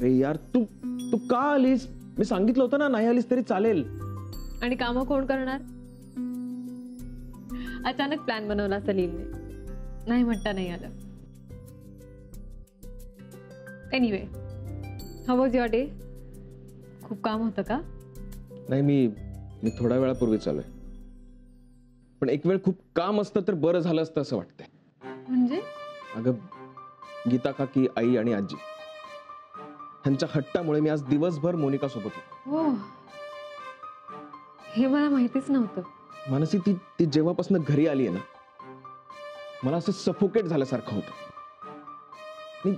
अरे यार तू तू का आलीस? मी सांगितलं होतं ना नाही आलीस तरी चालेल. आणि कामं कोण करणार? अचानक प्लॅन बनवला सलीलने, नाही म्हणता नाही आलं. Anyway, how was your day? खूप काम होतं का? नाही मी थोड्या वेळापूर्वी आलोय. पण एक वेळ खूप काम असतं तर बरं झालं असतं असं वाटतंय. म्हणजे? अगं गीता काकी, आई आणि आजी ह्यांच्या हट्टामुळे मी आज दिवसभर मोनिका सोबत होतो. हो, हे मला माहितीच नव्हतं. मानसी ती जेव्हापासून घरी आली आहे ना, मला असं सफोकेट झाल्यासारखं होतं. मी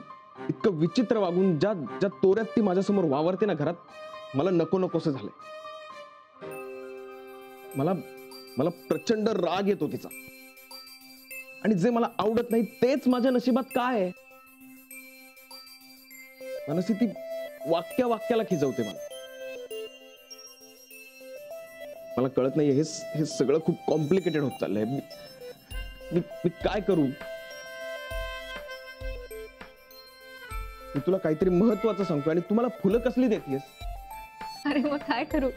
इतकं विचित्र वागून ज्या तोऱ्यात ती माझ्यासमोर वावरते ना घरात, मला नको नकोसं झालंय. मला प्रचंड राग येतो तिचा. आणि जे मला आवडत नाही तेच माझ्या नशिबात काय आहे. मानसी ती वाक्याला खिजवते मला. मला कळत नाहीये हे सगळं खूप कॉम्प्लिकेटेड होत चाललंय. मी काय करू? मी तुला काहीतरी महत्वाचं सांगतो आणि तू मला फुलं कसली देतेस? अरे मग काय करू?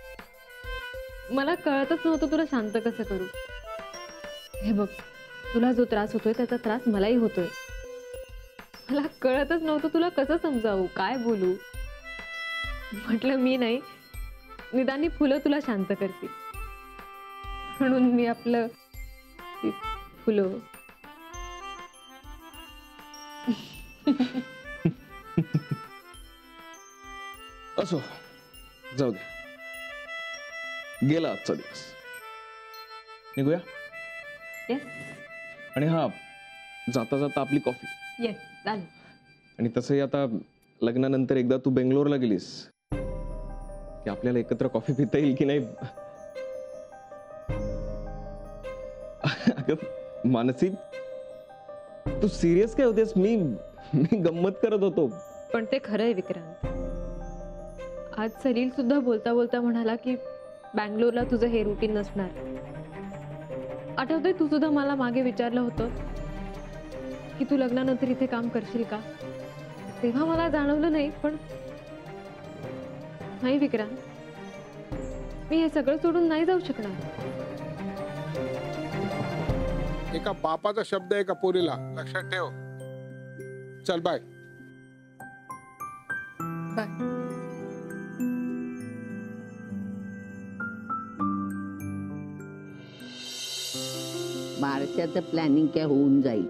मला कळतच नव्हतं तुला शांत कसं करू. हे बघ, तुला जो त्रास होतोय त्याचा त्रास मलाही होतोय. मला कळतच नव्हतं तुला कसं समजावू, काय बोलू. म्हटलं मी नाही, निदानी फुलं तुला शांत करतील. म्हणून मी आपलं फुलं. असो, जाऊ दे. गेला आजचा दिवस. निघूया? येस. आणि हा, जाता जाता आपली कॉफी. येस, चालेल. आणि तसंही आता लग्नानंतर एकदा तू बेंगलोरला गेलीस की आपल्याला एकत्र कॉफी पिता येईल की नाही. अगं मानसी, तू सिरियस काय होतेस? मी गंमत करत होतो. पण ते खरं आहे विक्रांत. आज सलील सुद्धा बोलता बोलता म्हणाला की बँगलोरला तुझं हे रुटीन नसणार. आठवतंय तू सुद्धा मला मागे विचारलं होतं की तू लग्नानंतर इथे काम करशील का? तेव्हा मला जाणवलं नाही, पण नाही विक्रांत, मी हे सगळं सोडून नाही जाऊ शकणार. एका बापाचा शब्द एका पोरीला लक्षात ठेव. चल बाय. बाय. बारशाचं प्लॅनिंग काय होऊन जाईल,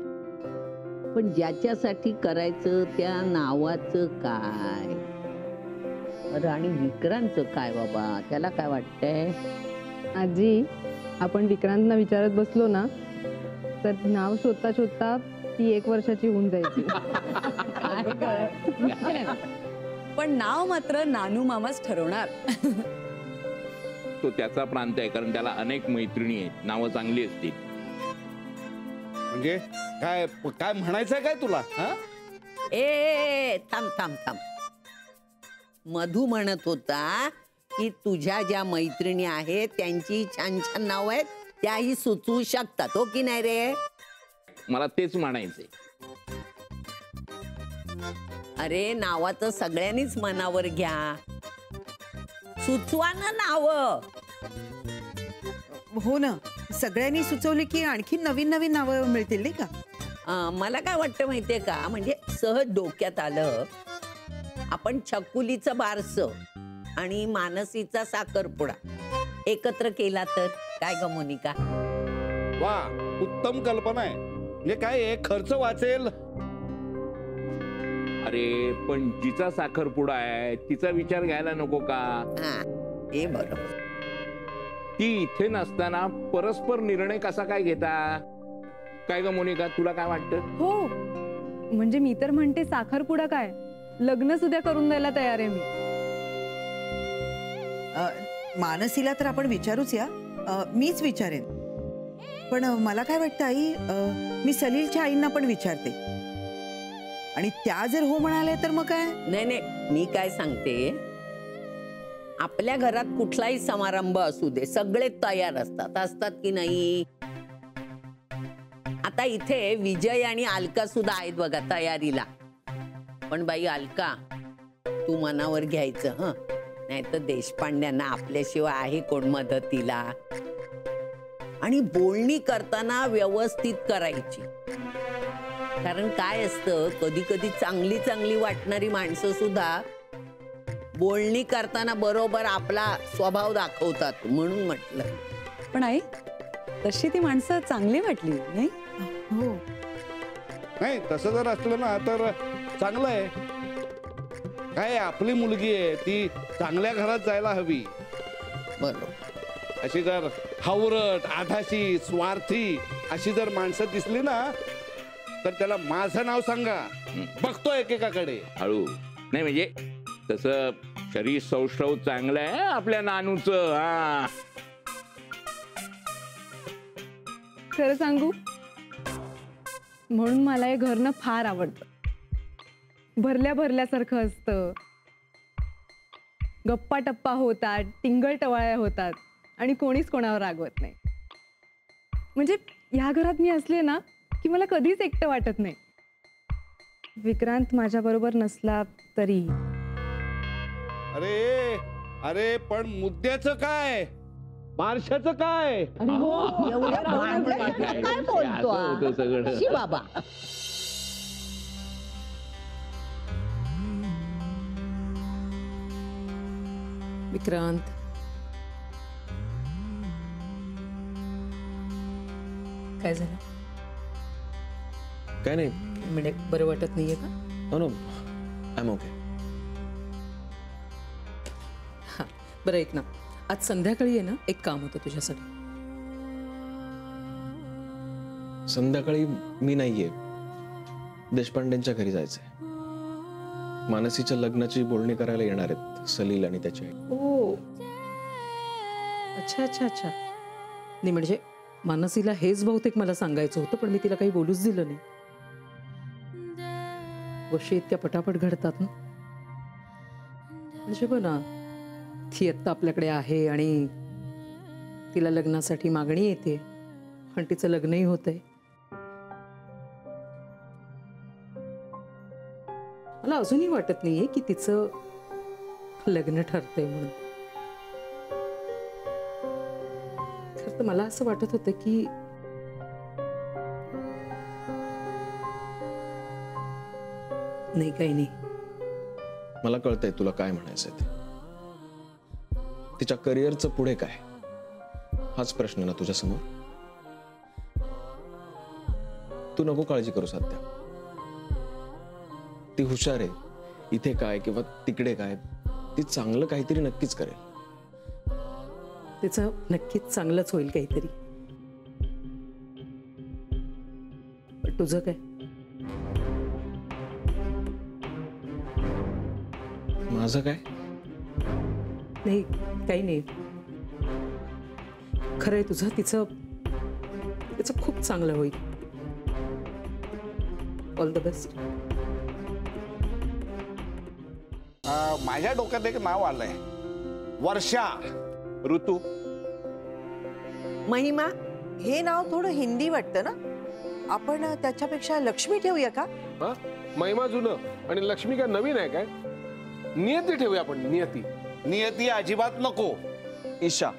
पण ज्याच्यासाठी करायचं त्या नावाचं काय? अरे आणि विक्रांतचं काय बाबा, त्याला काय वाटतंय? आजी, आपण विक्रांतना विचारत बसलो ना तर नाव शोधता शोधता ती 1 वर्षाची होऊन जायची. पण नाव मात्र नानू मामाच ठरवणार. तो त्याचा प्रांत आहे, कारण त्याला अनेक मैत्रिणी आहेत, नावं चांगली असतील. म्हणजे काय काय म्हणायचंय काय तुला? ए थांब थांब थांब. मधू म्हणत होता की तुझ्या ज्या मैत्रिणी आहेत त्यांची छान छान नाव आहेत, त्याही सुचवू शकतात, हो की नाही रे? मला तेच म्हणायचंय. अरे नावाचं सगळ्यांनीच मनावर घ्या, सुचवा ना नाव. हो ना, सगळ्यांनी सुचवली की आणखी नवीन नवीन नावं मिळतील नाही का? मला काय वाटतं माहितीये का, म्हणजे सहज डोक्यात आलं, आपण छकुलीचं बारसं आणि मानसीचा साखरपुडा एकत्र केला तर काय ग मोनिका? वा, उत्तम कल्पना आहे. म्हणजे काय खर्च वाचेल. अरे पण जिचा साखरपुडा आहे तिचा विचार घ्यायला नको का? हे बरोबर. ती इथे नसताना परस्पर निर्णय कसा काय घेता? काय ग मोनिका, तुला काय वाटतं? हो, म्हणजे मी तर म्हणते साखरपुडा काय, लग्न सुद्धा करून द्यायला तयार आहे मी. मानसीला तर आपण विचारूच या. मीच विचारेन. पण मला काय वाटतं आई, मी सलीलच्या आईंना पण विचारते आणि त्या जर हो म्हणाले तर मग काय? नाही, मी काय सांगते, आपल्या घरात कुठलाही समारंभ असू दे, सगळे तयार असतात की नाही? आता इथे विजय आणि अलका सुद्धा आहेत बघा तयारीला. पण बाई अलका, तू मनावर घ्यायचं हं. नाही तर देशपांड्यांना आपल्याशिवाय आहे कोण मदतीला. आणि बोलणी करताना व्यवस्थित करायची. कारण काय असतं, कधी कधी चांगली चांगली वाटणारी माणसं सुद्धा बोलणी करताना बरोबर आपला स्वभाव दाखवतात, म्हणून म्हटलं. पण आई, तशी ती माणसं चांगली वाटली नाही? हो. नाही तसं जर असलं ना तर चांगलं आहे. काय आपली मुलगी आहे, ती चांगल्या घरात जायला हवी. बरोबर. अशी जर हावरट, आधाशी, स्वार्थी अशी जर माणसं दिसली ना तर त्याला माझं नाव सांगा, बघतो एकेकाकडे. हळू नाही म्हणजे तसं शरीर सौष्ठव चांगलं आहे आपल्या नानूचं. हा खरं सांगू, म्हणून मला हे घर ना फार आवडतं. भरल्या भरल्यासारखं असतं, गप्पा टप्पा होतात, टिंगल टवाळ्या होतात आणि कोणीच कोणावर रागवत नाही. म्हणजे ह्या घरात मी असले ना की मला कधीच एकटं वाटत नाही. विक्रांत माझ्याबरोबर नसला तरी. अरे अरे पण मुद्द्याचं काय, बारशाचं काय? काय बोलतो हा? होतं सगळं. शी बाबा. विक्रांत, काय झालं? काय नाही. म्हणजे बरं वाटत नाहीये का? No I am okay. हा बरं, ऐक ना, आज संध्याकाळी आहे ना, एक काम होतं तुझ्यासाठी. संध्याकाळी मी नाहीये, देशपांडेंच्या घरी जायचंय. मानसीच्या लग्नाची बोलणी करायला येणार आहेत सलील आणि त्याची आई. ओ, अच्छा अच्छा अच्छा. नाही म्हणजे मानसीला हेच बहुतेक मला सांगायचं होतं, पण मी तिला काही बोलूच दिलं नाही. गोष्टी इतक्या पटापट घडतात ना. म्हणजे बघ ना, ती आत्ता आपल्याकडे आहे आणि तिला लग्नासाठी मागणी येते, पण तिचं लग्नही होतंय. मला अजूनही वाटत नाहीये की तिचं लग्न ठरतंय म्हणून. खरं तर मला असं वाटत होतं की नाही, काही नाही. मला कळतंय तुला काय म्हणायचंय ते. तिच्या करिअरचं पुढे काय, हाच प्रश्न ना तुझ्या समोर. तू नको काळजी करू सध्या. ती हुशार आहे. इथे काय किंवा तिकडे काय, ती चांगलं काहीतरी नक्कीच करेल. तिचं नक्कीच चांगलंच होईल काहीतरी. पण तुझं काय? माझं काय? नाही, काही नाही. खरंय तुझं, तिचं खूप चांगलं होईल. All the best. माझ्या डोक्यात एक नाव आलंय, वर्षा. ऋतू. महिमा, हे नाव थोडं हिंदी वाटतं ना. आपण त्याच्यापेक्षा लक्ष्मी ठेवूया का? हा, महिमा जुनं आणि लक्ष्मी काय नवीन आहे काय? नियती ठेवूया आपण, नियती. नियती अजिबात नको. ईशा.